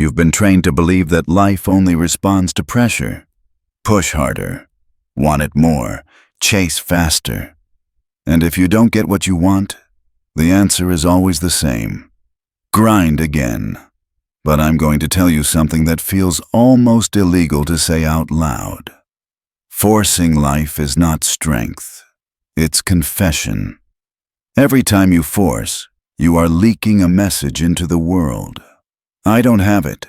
You've been trained to believe that life only responds to pressure. Push harder, want it more, chase faster. And if you don't get what you want, the answer is always the same. Grind again. But I'm going to tell you something that feels almost illegal to say out loud. Forcing life is not strength. It's confession. Every time you force, you are leaking a message into the world. I don't have it.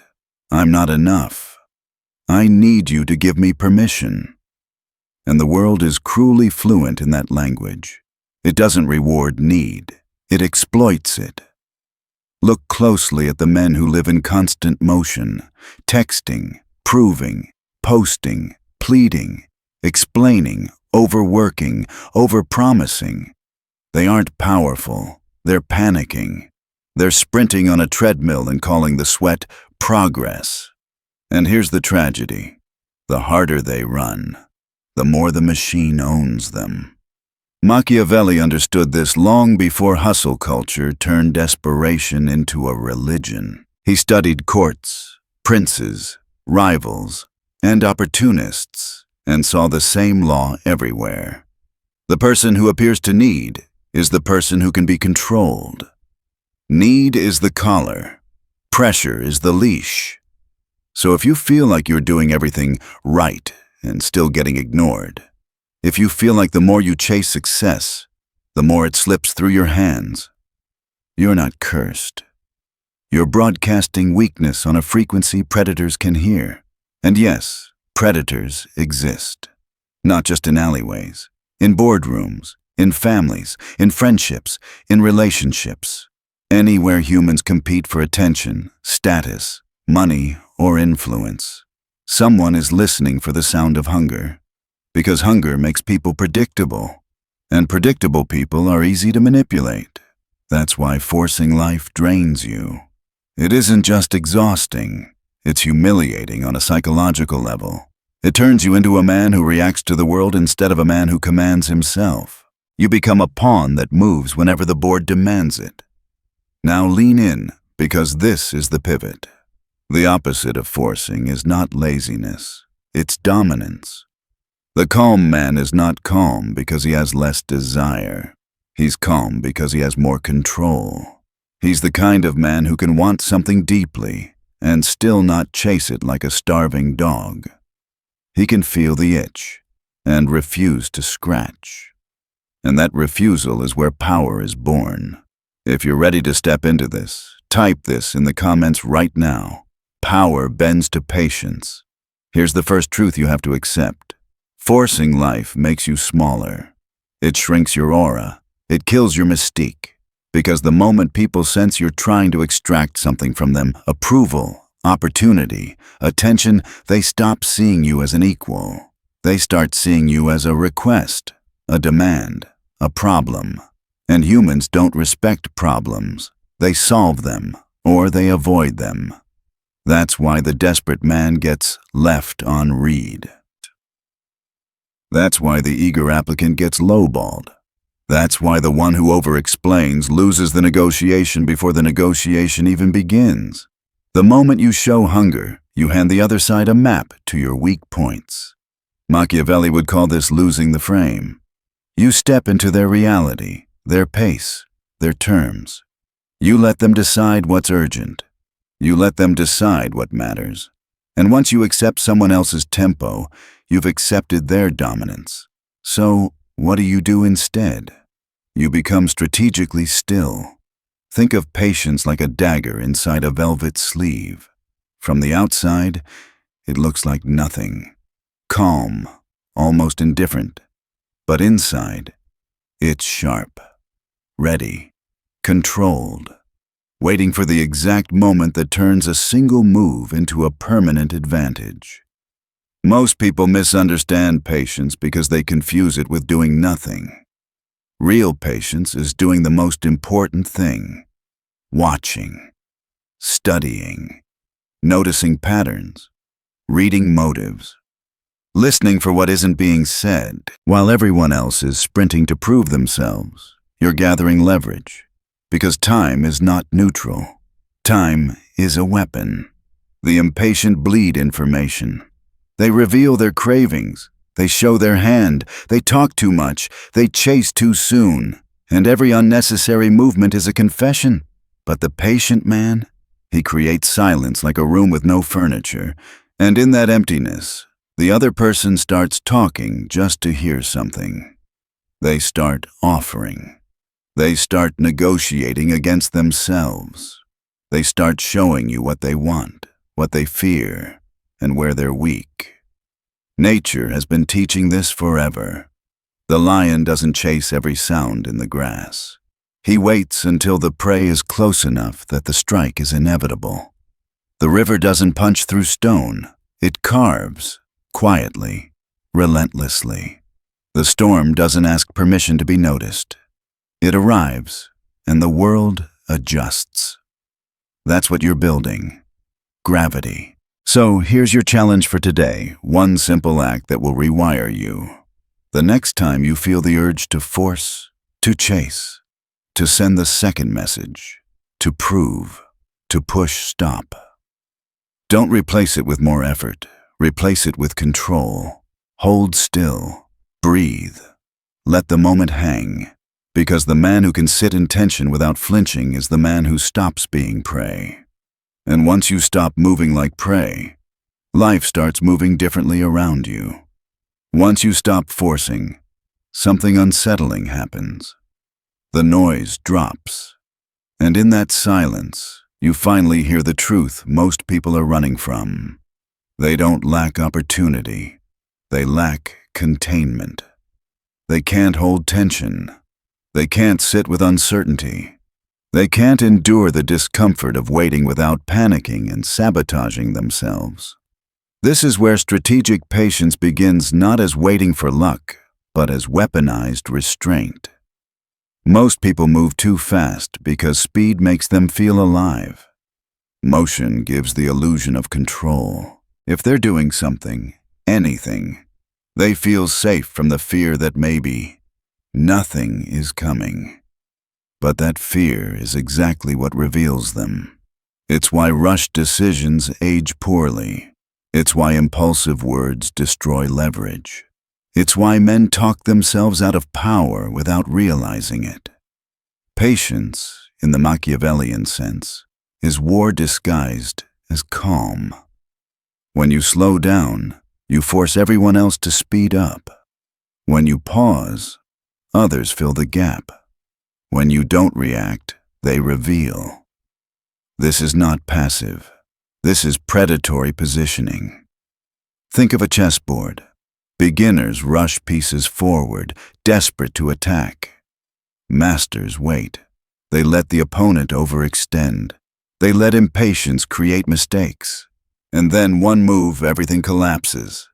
I'm not enough. I need you to give me permission. And the world is cruelly fluent in that language. It doesn't reward need. It exploits it. Look closely at the men who live in constant motion, texting, proving, posting, pleading, explaining, overworking, overpromising. They aren't powerful. They're panicking. They're sprinting on a treadmill and calling the sweat progress. And here's the tragedy. The harder they run, the more the machine owns them. Machiavelli understood this long before hustle culture turned desperation into a religion. He studied courts, princes, rivals, and opportunists, and saw the same law everywhere. The person who appears to need is the person who can be controlled. Need is the collar. Pressure is the leash. So if you feel like you're doing everything right and still getting ignored, if you feel like the more you chase success, the more it slips through your hands, you're not cursed. You're broadcasting weakness on a frequency predators can hear. And yes, predators exist. Not just in alleyways, in boardrooms, in families, in friendships, in relationships. Anywhere humans compete for attention, status, money, or influence. Someone is listening for the sound of hunger. Because hunger makes people predictable, and predictable people are easy to manipulate. That's why forcing life drains you. It isn't just exhausting, it's humiliating on a psychological level. It turns you into a man who reacts to the world instead of a man who commands himself. You become a pawn that moves whenever the board demands it. Now lean in, because this is the pivot. The opposite of forcing is not laziness, it's dominance. The calm man is not calm because he has less desire. He's calm because he has more control. He's the kind of man who can want something deeply and still not chase it like a starving dog. He can feel the itch and refuse to scratch. And that refusal is where power is born. If you're ready to step into this, type this in the comments right now. Power bends to patience. Here's the first truth you have to accept. Forcing life makes you smaller. It shrinks your aura. It kills your mystique. Because the moment people sense you're trying to extract something from them, approval, opportunity, attention, they stop seeing you as an equal. They start seeing you as a request, a demand, a problem. And humans don't respect problems. They solve them, or they avoid them. That's why the desperate man gets left on read. That's why the eager applicant gets lowballed. That's why the one who over-explains loses the negotiation before the negotiation even begins. The moment you show hunger, you hand the other side a map to your weak points. Machiavelli would call this losing the frame. You step into their reality, their pace, their terms. You let them decide what's urgent. You let them decide what matters. And once you accept someone else's tempo, you've accepted their dominance. So, what do you do instead? You become strategically still. Think of patience like a dagger inside a velvet sleeve. From the outside, it looks like nothing. Calm, almost indifferent. But inside, it's sharp, ready, controlled, waiting for the exact moment that turns a single move into a permanent advantage. Most people misunderstand patience because they confuse it with doing nothing. Real patience is doing the most important thing: watching, studying, noticing patterns, reading motives, listening for what isn't being said. While everyone else is sprinting to prove themselves, you're gathering leverage. Because time is not neutral. Time is a weapon. The impatient bleed information. They reveal their cravings. They show their hand. They talk too much. They chase too soon. And every unnecessary movement is a confession. But the patient man, he creates silence like a room with no furniture. And in that emptiness, the other person starts talking just to hear something. They start offering. They start negotiating against themselves. They start showing you what they want, what they fear, and where they're weak. Nature has been teaching this forever. The lion doesn't chase every sound in the grass. He waits until the prey is close enough that the strike is inevitable. The river doesn't punch through stone. It carves, quietly, relentlessly. The storm doesn't ask permission to be noticed. It arrives, and the world adjusts. That's what you're building. Gravity. So here's your challenge for today, one simple act that will rewire you. The next time you feel the urge to force, to chase, to send the second message, to prove, to push stop. Don't replace it with more effort. Replace it with control. Hold still. Breathe. Let the moment hang. Because the man who can sit in tension without flinching is the man who stops being prey. And once you stop moving like prey, life starts moving differently around you. Once you stop forcing, something unsettling happens. The noise drops. And in that silence, you finally hear the truth most people are running from. They don't lack opportunity. They lack containment. They can't hold tension. They can't sit with uncertainty. They can't endure the discomfort of waiting without panicking and sabotaging themselves. This is where strategic patience begins, not as waiting for luck, but as weaponized restraint. Most people move too fast because speed makes them feel alive. Motion gives the illusion of control. If they're doing something, anything, they feel safe from the fear that maybe nothing is coming. But that fear is exactly what reveals them. It's why rushed decisions age poorly. It's why impulsive words destroy leverage. It's why men talk themselves out of power without realizing it. Patience, in the Machiavellian sense, is war disguised as calm. When you slow down, you force everyone else to speed up. When you pause, others fill the gap. When you don't react, they reveal. This is not passive. This is predatory positioning. Think of a chessboard. Beginners rush pieces forward, desperate to attack. Masters wait. They let the opponent overextend. They let impatience create mistakes. And then one move, everything collapses.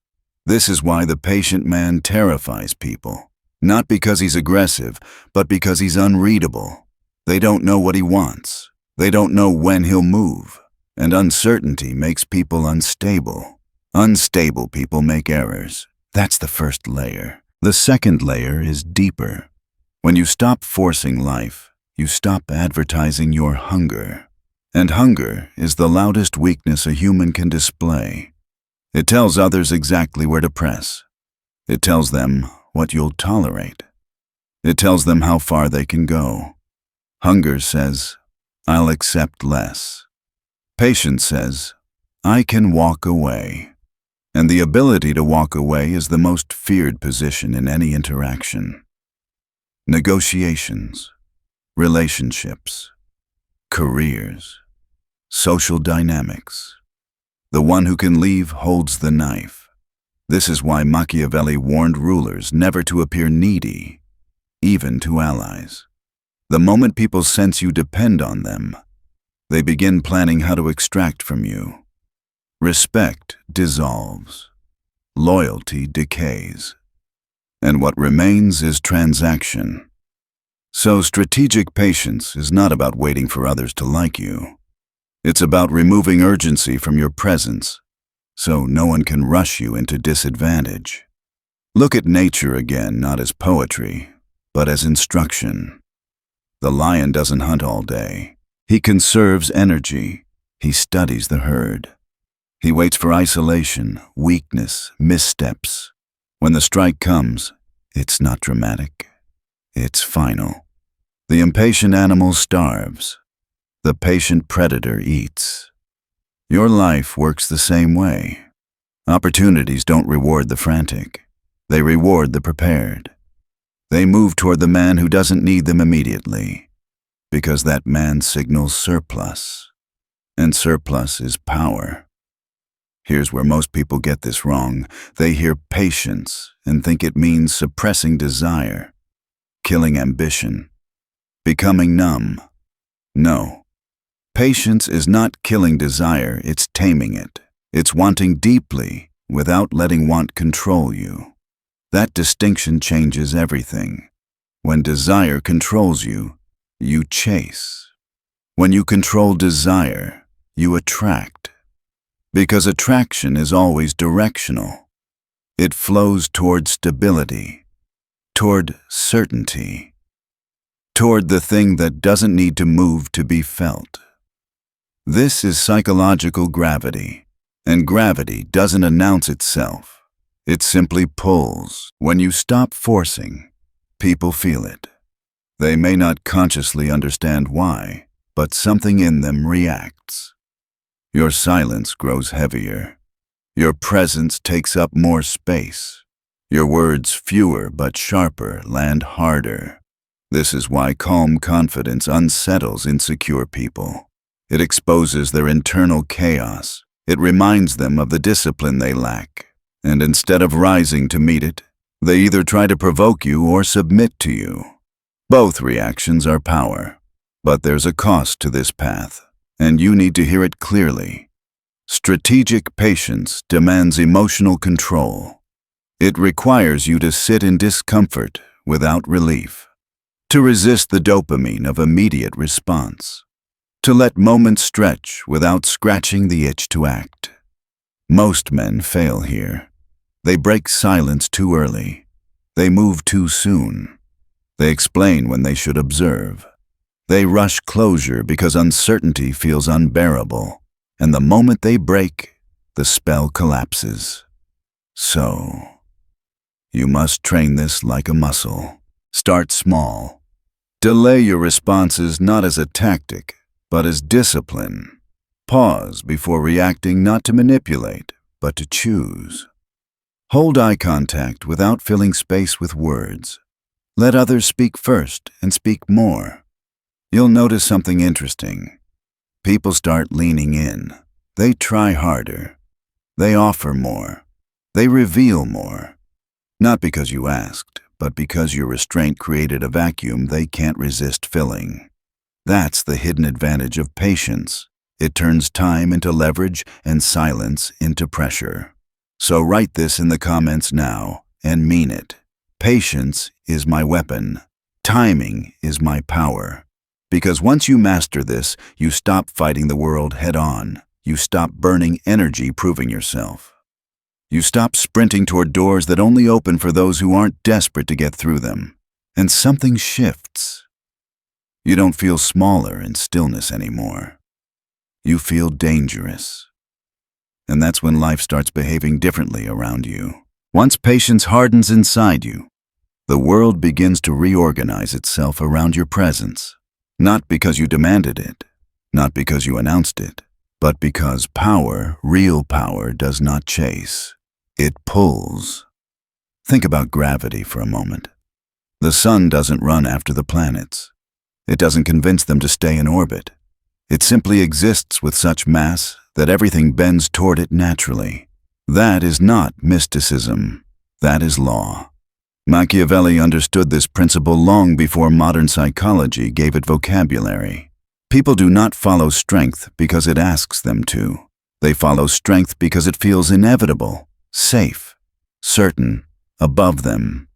This is why the patient man terrifies people. Not because he's aggressive, but because he's unreadable. They don't know what he wants. They don't know when he'll move. And uncertainty makes people unstable. Unstable people make errors. That's the first layer. The second layer is deeper. When you stop forcing life, you stop advertising your hunger. And hunger is the loudest weakness a human can display. It tells others exactly where to press. It tells them what you'll tolerate. It tells them how far they can go. Hunger says, I'll accept less. Patience says, I can walk away. And the ability to walk away is the most feared position in any interaction. Negotiations, relationships, careers, social dynamics. The one who can leave holds the knife. This is why Machiavelli warned rulers never to appear needy, even to allies. The moment people sense you depend on them, they begin planning how to extract from you. Respect dissolves. Loyalty decays. And what remains is transaction. So strategic patience is not about waiting for others to like you. It's about removing urgency from your presence, so no one can rush you into disadvantage. Look at nature again, not as poetry, but as instruction. The lion doesn't hunt all day. He conserves energy. He studies the herd. He waits for isolation, weakness, missteps. When the strike comes, it's not dramatic. It's final. The impatient animal starves. The patient predator eats. Your life works the same way. Opportunities don't reward the frantic. They reward the prepared. They move toward the man who doesn't need them immediately, because that man signals surplus. And surplus is power. Here's where most people get this wrong. They hear patience and think it means suppressing desire, killing ambition, becoming numb. No. Patience is not killing desire, it's taming it. It's wanting deeply without letting want control you. That distinction changes everything. When desire controls you, you chase. When you control desire, you attract. Because attraction is always directional. It flows toward stability, toward certainty, toward the thing that doesn't need to move to be felt. This is psychological gravity, and gravity doesn't announce itself. It simply pulls. When you stop forcing, people feel it. They may not consciously understand why, but something in them reacts. Your silence grows heavier. Your presence takes up more space. Your words, fewer but sharper, land harder. This is why calm confidence unsettles insecure people. It exposes their internal chaos. It reminds them of the discipline they lack. And instead of rising to meet it, they either try to provoke you or submit to you. Both reactions are power. But there's a cost to this path, and you need to hear it clearly. Strategic patience demands emotional control. It requires you to sit in discomfort without relief, to resist the dopamine of immediate response, to let moments stretch without scratching the itch to act. Most men fail here. They break silence too early. They move too soon. They explain when they should observe. They rush closure because uncertainty feels unbearable, and the moment they break, the spell collapses. So, you must train this like a muscle. Start small. Delay your responses not as a tactic, but as discipline. Pause before reacting, not to manipulate, but to choose. Hold eye contact without filling space with words. Let others speak first and speak more. You'll notice something interesting. People start leaning in. They try harder. They offer more. They reveal more. Not because you asked, but because your restraint created a vacuum they can't resist filling. That's the hidden advantage of patience. It turns time into leverage and silence into pressure. So write this in the comments now and mean it. Patience is my weapon. Timing is my power. Because once you master this, you stop fighting the world head-on. You stop burning energy proving yourself. You stop sprinting toward doors that only open for those who aren't desperate to get through them. And something shifts. You don't feel smaller in stillness anymore. You feel dangerous. And that's when life starts behaving differently around you. Once patience hardens inside you, the world begins to reorganize itself around your presence. Not because you demanded it, not because you announced it, but because power, real power, does not chase. It pulls. Think about gravity for a moment. The sun doesn't run after the planets. It doesn't convince them to stay in orbit. It simply exists with such mass that everything bends toward it naturally. That is not mysticism. That is law. Machiavelli understood this principle long before modern psychology gave it vocabulary. People do not follow strength because it asks them to. They follow strength because it feels inevitable, safe, certain, above them.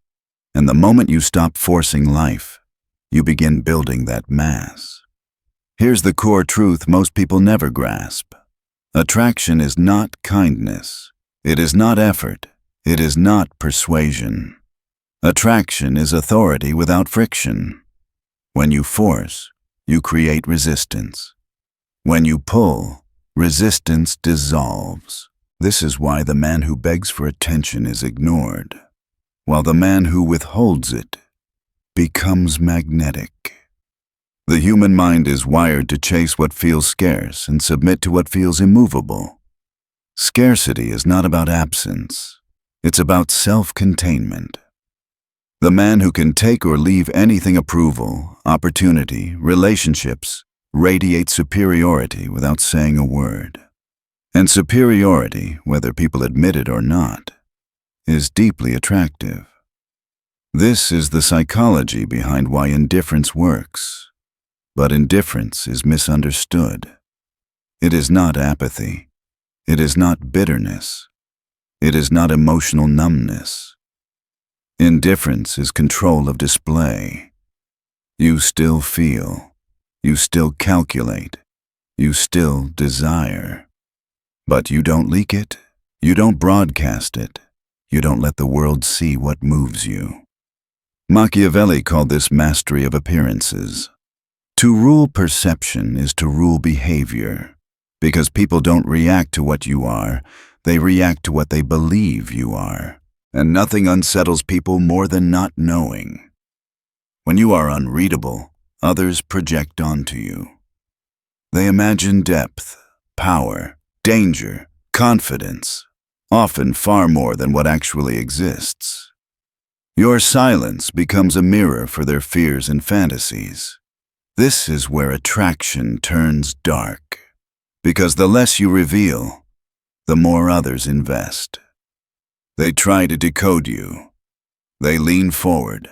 And the moment you stop forcing life, you begin building that mass. Here's the core truth most people never grasp. Attraction is not kindness. It is not effort. It is not persuasion. Attraction is authority without friction. When you force, you create resistance. When you pull, Resistance dissolves. This is why the man who begs for attention is ignored, while the man who withholds it becomes magnetic. The human mind is wired to chase what feels scarce and submit to what feels immovable. Scarcity is not about absence. It's about self-containment. The man who can take or leave anything, approval, opportunity, relationships, radiates superiority without saying a word. And superiority, whether people admit it or not, is deeply attractive. This is the psychology behind why indifference works. But indifference is misunderstood. It is not apathy. It is not bitterness. It is not emotional numbness. Indifference is control of display. You still feel. You still calculate. You still desire. But you don't leak it. You don't broadcast it. You don't let the world see what moves you. Machiavelli called this mastery of appearances. To rule perception is to rule behavior, because people don't react to what you are, they react to what they believe you are. And nothing unsettles people more than not knowing. When you are unreadable, others project onto you. They imagine depth, power, danger, confidence, often far more than what actually exists. Your silence becomes a mirror for their fears and fantasies. This is where attraction turns dark, because the less you reveal, the more others invest. They try to decode you. They lean forward.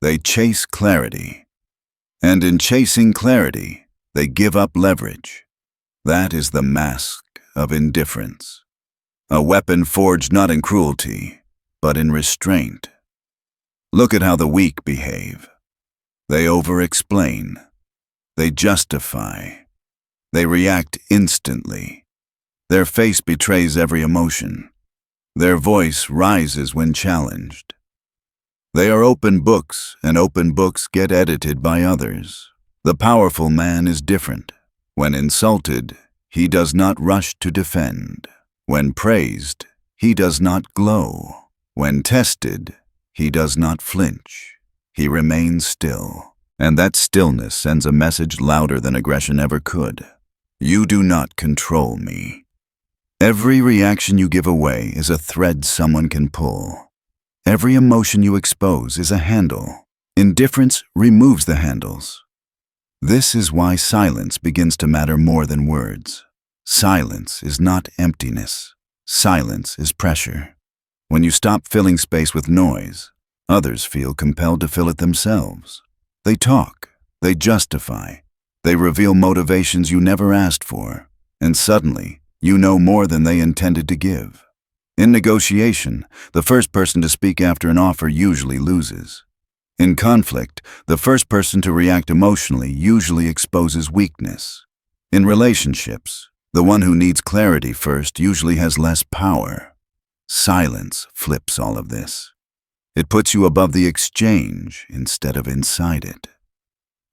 They chase clarity. And in chasing clarity, they give up leverage. That is the mask of indifference. A weapon forged not in cruelty, but in restraint. Look at how the weak behave. They over-explain. They justify. They react instantly. Their face betrays every emotion. Their voice rises when challenged. They are open books, and open books get edited by others. The powerful man is different. When insulted, he does not rush to defend. When praised, he does not glow. When tested, he does not flinch. He remains still. And that stillness sends a message louder than aggression ever could. You do not control me. Every reaction you give away is a thread someone can pull. Every emotion you expose is a handle. Indifference removes the handles. This is why silence begins to matter more than words. Silence is not emptiness. Silence is pressure. When you stop filling space with noise, others feel compelled to fill it themselves. They talk, they justify, they reveal motivations you never asked for, and suddenly, you know more than they intended to give. In negotiation, the first person to speak after an offer usually loses. In conflict, the first person to react emotionally usually exposes weakness. In relationships, the one who needs clarity first usually has less power. Silence flips all of this. It puts you above the exchange instead of inside it.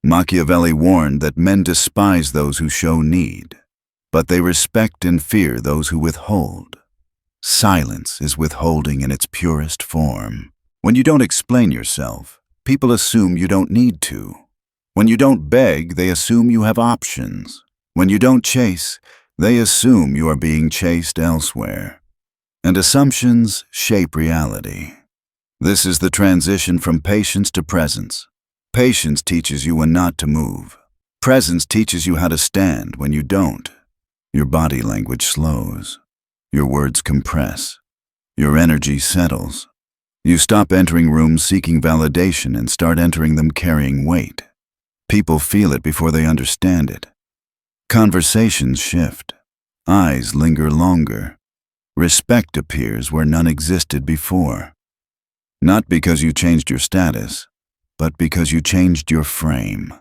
Machiavelli warned that men despise those who show need, but they respect and fear those who withhold. Silence is withholding in its purest form. When you don't explain yourself, people assume you don't need to. When you don't beg, they assume you have options. When you don't chase, they assume you are being chased elsewhere. And assumptions shape reality. This is the transition from patience to presence. Patience teaches you when not to move. Presence teaches you how to stand when you don't. Your body language slows. Your words compress. Your energy settles. You stop entering rooms seeking validation and start entering them carrying weight. People feel it before they understand it. Conversations shift. Eyes linger longer. Respect appears where none existed before. Not because you changed your status, but because you changed your frame.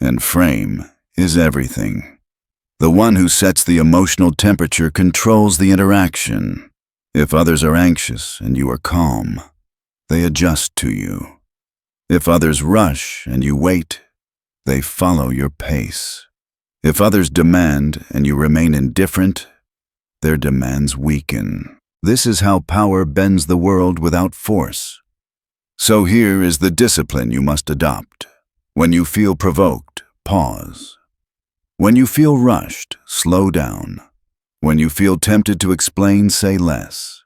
And frame is everything. The one who sets the emotional temperature controls the interaction. If others are anxious and you are calm, they adjust to you. If others rush and you wait, they follow your pace. If others demand and you remain indifferent, their demands weaken. This is how power bends the world without force. So here is the discipline you must adopt. When you feel provoked, pause. When you feel rushed, slow down. When you feel tempted to explain, say less.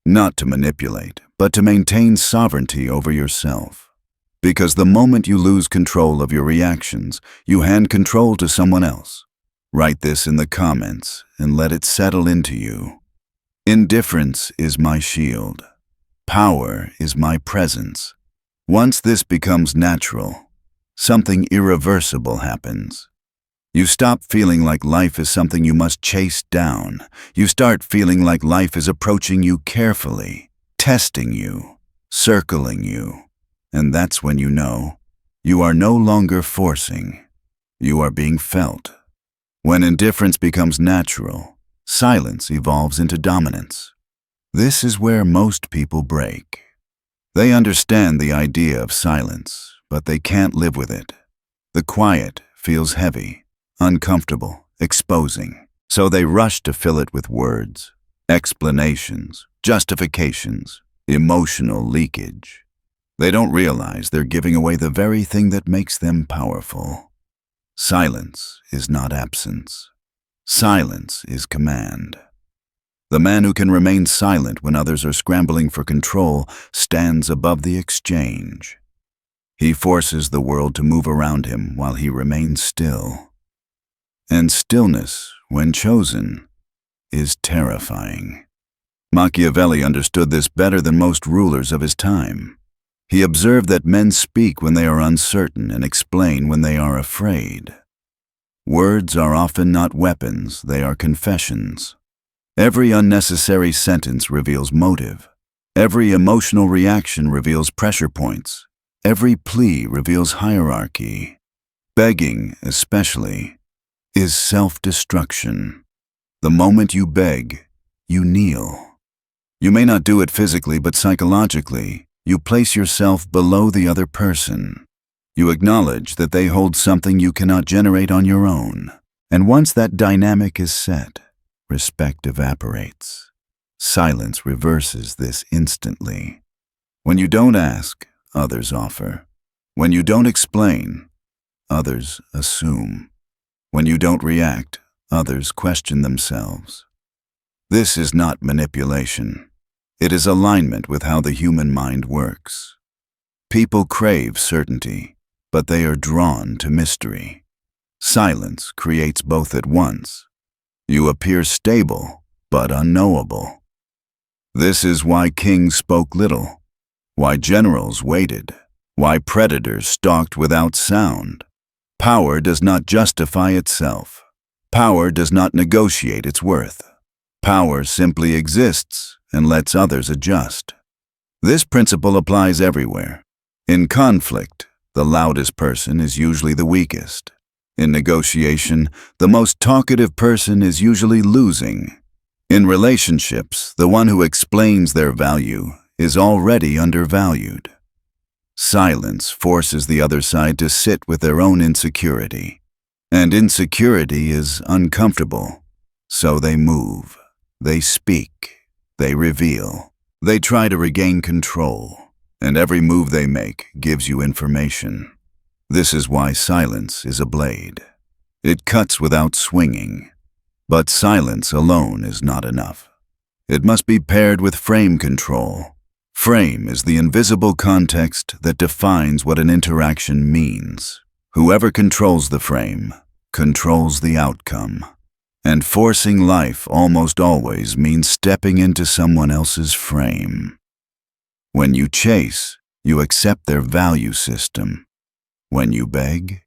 Not to manipulate, but to maintain sovereignty over yourself. Because the moment you lose control of your reactions, you hand control to someone else. Write this in the comments and let it settle into you. Indifference is my shield. Power is my presence. Once this becomes natural, something irreversible happens. You stop feeling like life is something you must chase down. You start feeling like life is approaching you carefully, testing you, circling you. And that's when you know you are no longer forcing. You are being felt. When indifference becomes natural, silence evolves into dominance. This is where most people break. They understand the idea of silence, but they can't live with it. The quiet feels heavy, uncomfortable, exposing. So they rush to fill it with words, explanations, justifications, emotional leakage. They don't realize they're giving away the very thing that makes them powerful. Silence is not absence. Silence is command. The man who can remain silent when others are scrambling for control stands above the exchange. He forces the world to move around him while he remains still. And stillness, when chosen, is terrifying. Machiavelli understood this better than most rulers of his time. He observed that men speak when they are uncertain and explain when they are afraid. Words are often not weapons, they are confessions. Every unnecessary sentence reveals motive. Every emotional reaction reveals pressure points. Every plea reveals hierarchy. Begging, especially, is self-destruction. The moment you beg, you kneel. You may not do it physically, but psychologically, you place yourself below the other person. You acknowledge that they hold something you cannot generate on your own. And once that dynamic is set, respect evaporates. Silence reverses this instantly. When you don't ask, others offer. When you don't explain, others assume. When you don't react, others question themselves. This is not manipulation. It is alignment with how the human mind works. People crave certainty, but they are drawn to mystery. Silence creates both at once. You appear stable, but unknowable. This is why kings spoke little, why generals waited, why predators stalked without sound. Power does not justify itself. Power does not negotiate its worth. Power simply exists and lets others adjust. This principle applies everywhere. In conflict, the loudest person is usually the weakest. In negotiation, the most talkative person is usually losing. In relationships, the one who explains their value is already undervalued. Silence forces the other side to sit with their own insecurity. And insecurity is uncomfortable. So they move, they speak, they reveal. They try to regain control, and every move they make gives you information. This is why silence is a blade. It cuts without swinging. But silence alone is not enough. It must be paired with frame control. Frame is the invisible context that defines what an interaction means. Whoever controls the frame controls the outcome. And forcing life almost always means stepping into someone else's frame. When you chase, you accept their value system. When you beg,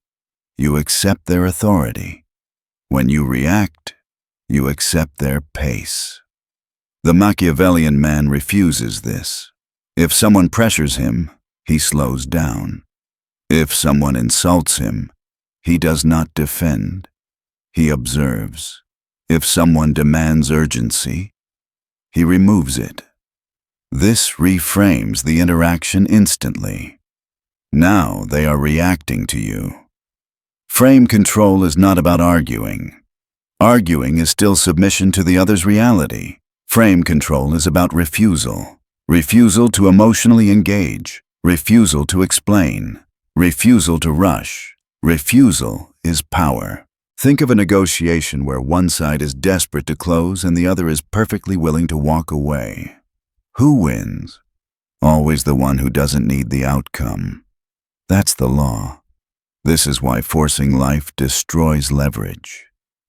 you accept their authority. When you react, you accept their pace. The Machiavellian man refuses this. If someone pressures him, he slows down. If someone insults him, he does not defend. He observes. If someone demands urgency, he removes it. This reframes the interaction instantly. Now they are reacting to you. Frame control is not about arguing. Arguing is still submission to the other's reality. Frame control is about refusal. Refusal to emotionally engage. Refusal to explain. Refusal to rush. Refusal is power. Think of a negotiation where one side is desperate to close and the other is perfectly willing to walk away. Who wins? Always the one who doesn't need the outcome. That's the law. This is why forcing life destroys leverage.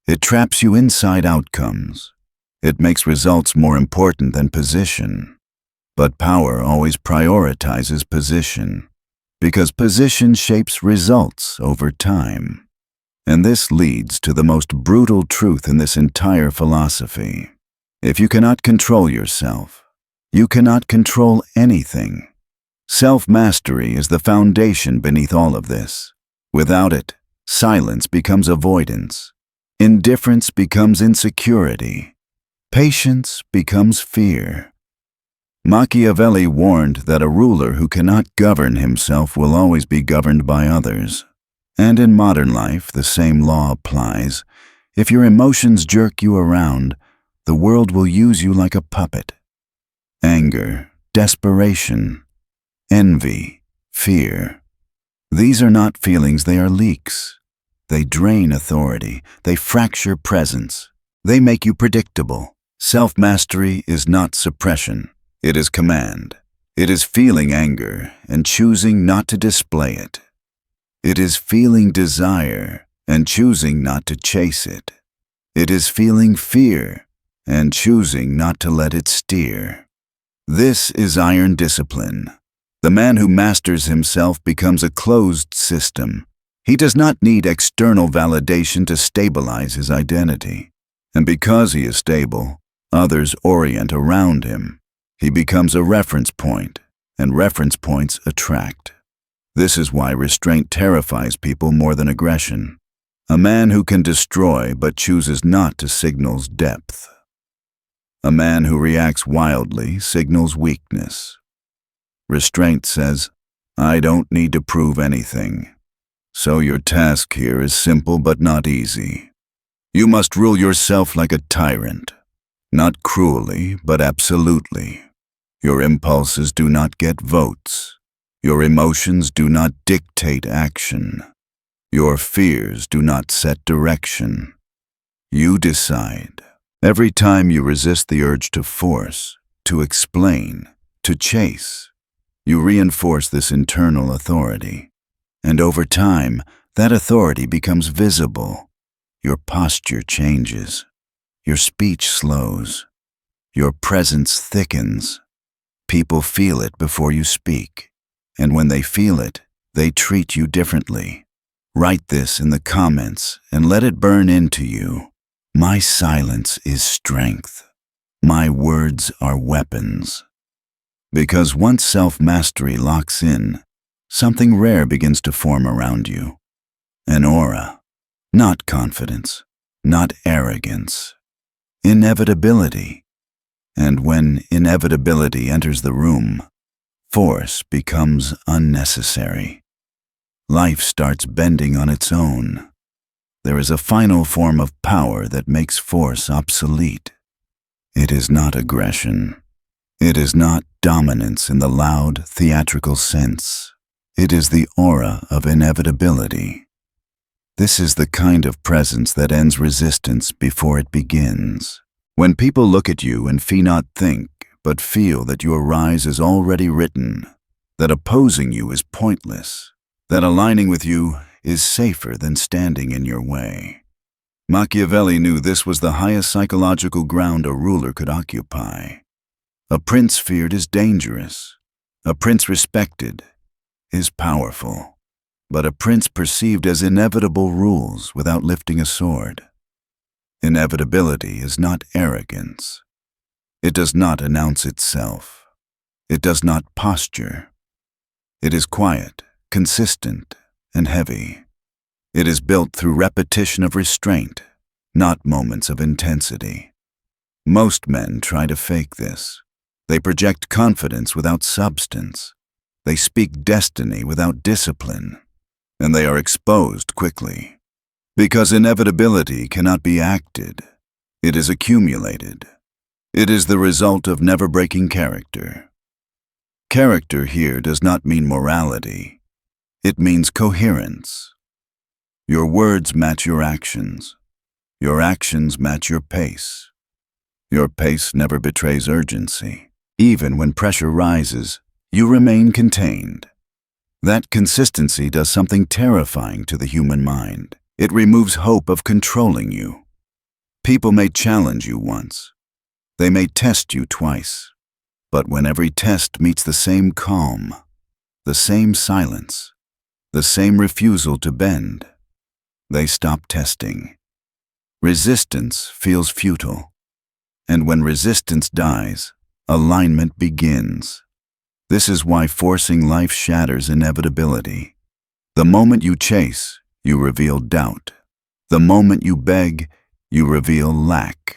It traps you inside outcomes. It makes results more important than position. But power always prioritizes position, because position shapes results over time. And this leads to the most brutal truth in this entire philosophy. If you cannot control yourself, you cannot control anything. Self-mastery is the foundation beneath all of this. Without it, silence becomes avoidance. Indifference becomes insecurity. Patience becomes fear. Machiavelli warned that a ruler who cannot govern himself will always be governed by others. And in modern life, the same law applies. If your emotions jerk you around, the world will use you like a puppet. Anger, desperation, envy, fear. These are not feelings, they are leaks. They drain authority. They fracture presence. They make you predictable. Self-mastery is not suppression. It is command. It is feeling anger and choosing not to display it. It is feeling desire and choosing not to chase it. It is feeling fear and choosing not to let it steer. This is iron discipline. The man who masters himself becomes a closed system. He does not need external validation to stabilize his identity. And because he is stable, others orient around him. He becomes a reference point, and reference points attract. This is why restraint terrifies people more than aggression. A man who can destroy but chooses not to signals depth. A man who reacts wildly signals weakness. Restraint says, I don't need to prove anything. So your task here is simple but not easy. You must rule yourself like a tyrant. Not cruelly, but absolutely. Your impulses do not get votes. Your emotions do not dictate action. Your fears do not set direction. You decide. Every time you resist the urge to force, to explain, to chase, you reinforce this internal authority. And over time, that authority becomes visible. Your posture changes. Your speech slows. Your presence thickens. People feel it before you speak. And when they feel it, they treat you differently. Write this in the comments and let it burn into you. My silence is strength. My words are weapons. Because once self-mastery locks in, something rare begins to form around you. An aura. Not confidence. Not arrogance. Inevitability. And when inevitability enters the room, force becomes unnecessary. Life starts bending on its own. There is a final form of power that makes force obsolete. It is not aggression. It is not dominance in the loud, theatrical sense. It is the aura of inevitability. This is the kind of presence that ends resistance before it begins. When people look at you and not think, but feel that your rise is already written, that opposing you is pointless, that aligning with you is safer than standing in your way. Machiavelli knew this was the highest psychological ground a ruler could occupy. A prince feared is dangerous. A prince respected is powerful. But a prince perceived as inevitable rules without lifting a sword. Inevitability is not arrogance. It does not announce itself. It does not posture. It is quiet, consistent, and heavy. It is built through repetition of restraint, not moments of intensity. Most men try to fake this. They project confidence without substance. They speak destiny without discipline. and they are exposed quickly. Because inevitability cannot be acted, it is accumulated. It is the result of never-breaking character. Character here does not mean morality. It means coherence. Your words match your actions. Your actions match your pace. Your pace never betrays urgency. Even when pressure rises, you remain contained. That consistency does something terrifying to the human mind. It removes hope of controlling you. People may challenge you once. They may test you twice. But when every test meets the same calm, the same silence, the same refusal to bend, they stop testing. Resistance feels futile. And when resistance dies, alignment begins. This is why forcing life shatters inevitability. The moment you chase, you reveal doubt. The moment you beg, you reveal lack.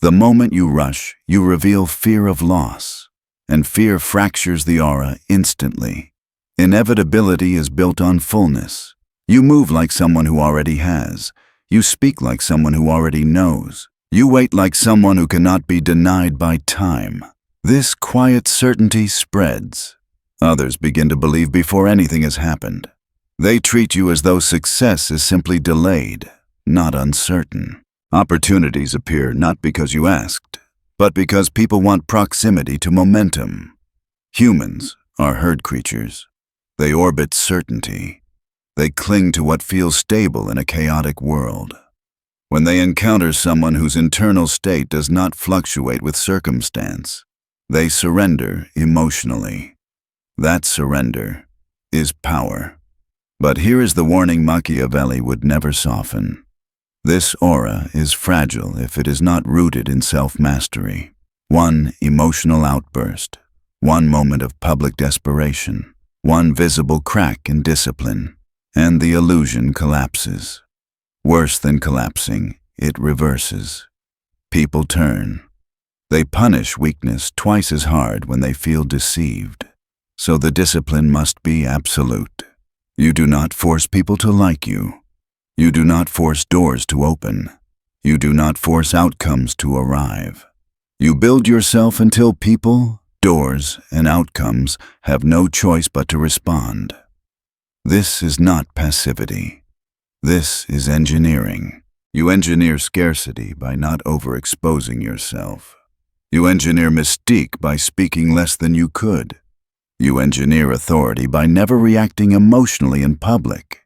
The moment you rush, you reveal fear of loss. And fear fractures the aura instantly. Inevitability is built on fullness. You move like someone who already has. You speak like someone who already knows. You wait like someone who cannot be denied by time. This quiet certainty spreads. Others begin to believe before anything has happened. They treat you as though success is simply delayed, not uncertain. Opportunities appear not because you asked, but because people want proximity to momentum. Humans are herd creatures. They orbit certainty. They cling to what feels stable in a chaotic world. When they encounter someone whose internal state does not fluctuate with circumstance, they surrender emotionally. That surrender is power. But here is the warning Machiavelli would never soften. This aura is fragile if it is not rooted in self-mastery. One emotional outburst, one moment of public desperation, one visible crack in discipline, and the illusion collapses. Worse than collapsing, it reverses. People turn. They punish weakness twice as hard when they feel deceived. So the discipline must be absolute. You do not force people to like you. You do not force doors to open. You do not force outcomes to arrive. You build yourself until people, doors, and outcomes have no choice but to respond. This is not passivity. This is engineering. You engineer scarcity by not overexposing yourself. You engineer mystique by speaking less than you could. You engineer authority by never reacting emotionally in public.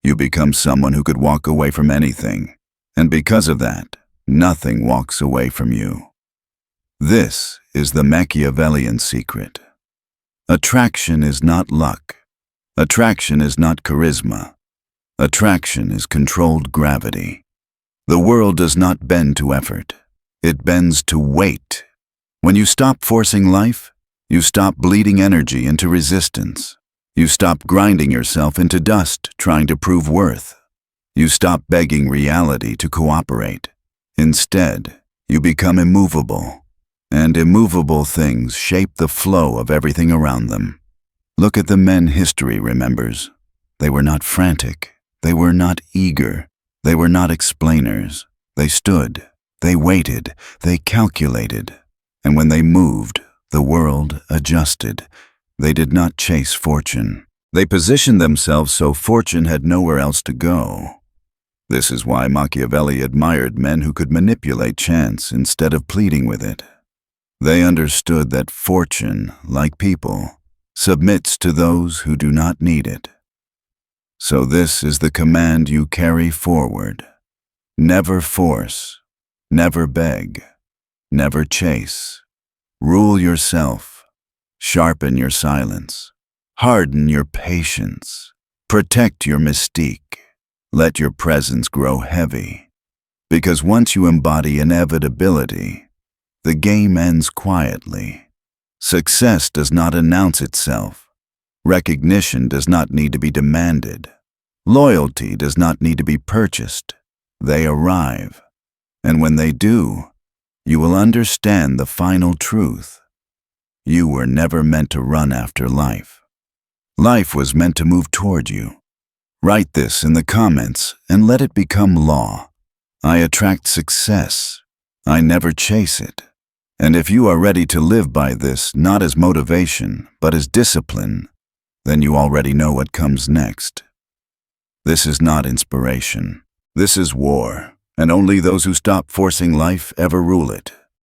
You become someone who could walk away from anything, and because of that, nothing walks away from you. This is the Machiavellian secret. Attraction is not luck. Attraction is not charisma. Attraction is controlled gravity. The world does not bend to effort. It bends to weight. When you stop forcing life, you stop bleeding energy into resistance. You stop grinding yourself into dust trying to prove worth. You stop begging reality to cooperate. Instead, you become immovable. And immovable things shape the flow of everything around them. Look at the men history remembers. They were not frantic. They were not eager. They were not explainers. They stood. They waited. They calculated. And when they moved, the world adjusted. They did not chase fortune. They positioned themselves so fortune had nowhere else to go. This is why Machiavelli admired men who could manipulate chance instead of pleading with it. They understood that fortune, like people, submits to those who do not need it. So this is the command you carry forward. Never force, never beg, never chase. Rule yourself. Sharpen your silence. Harden your patience. Protect your mystique. Let your presence grow heavy. Because once you embody inevitability, the game ends quietly. Success does not announce itself. Recognition does not need to be demanded. Loyalty does not need to be purchased. They arrive. And when they do, you will understand the final truth. You were never meant to run after life. Life was meant to move toward you. Write this in the comments and let it become law. I attract success. I never chase it. And if you are ready to live by this, not as motivation, but as discipline, then you already know what comes next. This is not inspiration. This is war, and only those who stop forcing life ever rule it.